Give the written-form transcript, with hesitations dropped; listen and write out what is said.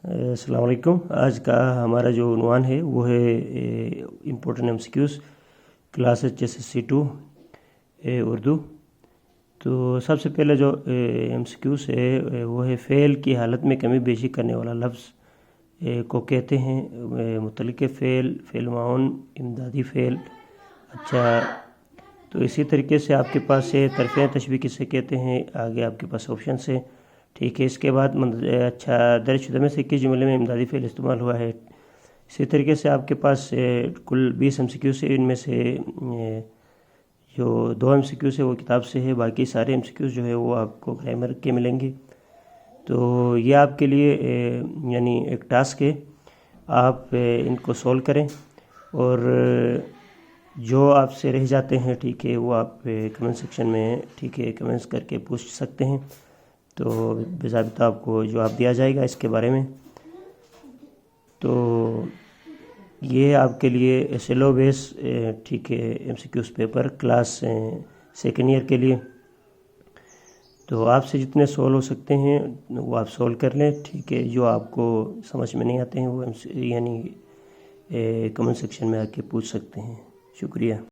السلام علیکم۔ آج کا ہمارا جو عنوان ہے وہ ہے important MCQs class HSC2 Urdu. تو سب سے پہلے جو MCQs ہے وہ ہے فعل کی حالت میں کمی بیشی کرنے والا لفظ کو کہتے ہیں متعلق فعل، فعل معاون، امدادی فعل۔ اچھا، تو اسی طریقے سے آپ کے پاس ہے ترفیع تشبیہ کسے کہتے ہیں، آگے آپ کے پاس آپشنس ہیں، ٹھیک ہے۔ اس کے بعد اچھا درج شدہ میں سے کس جملے میں امدادی فعل استعمال ہوا ہے۔ اسی طریقے سے آپ کے پاس کل 20 MCQs ہیں، ان میں سے جو 2 MCQs ہے وہ کتاب سے ہے، باقی سارے MCQs جو ہے وہ آپ کو گرامر کے ملیں گے۔ تو یہ آپ کے لیے یعنی ایک ٹاسک ہے، آپ ان کو سولو کریں، اور جو آپ سے رہ جاتے ہیں ٹھیک ہے وہ آپ کمنٹ سیکشن میں ٹھیک ہے کمنٹس کر کے پوچھ سکتے ہیں، تو باضابطہ آپ کو جواب دیا جائے گا اس کے بارے میں۔ تو یہ آپ کے لیے سیلو بیس ٹھیک ہے MCQs paper class second year کے لیے۔ تو آپ سے جتنے سولو ہو سکتے ہیں وہ آپ سولو کر لیں، ٹھیک ہے۔ جو آپ کو سمجھ میں نہیں آتے ہیں وہ یعنی کمنٹ سیکشن میں آ کے پوچھ سکتے ہیں۔ شکریہ۔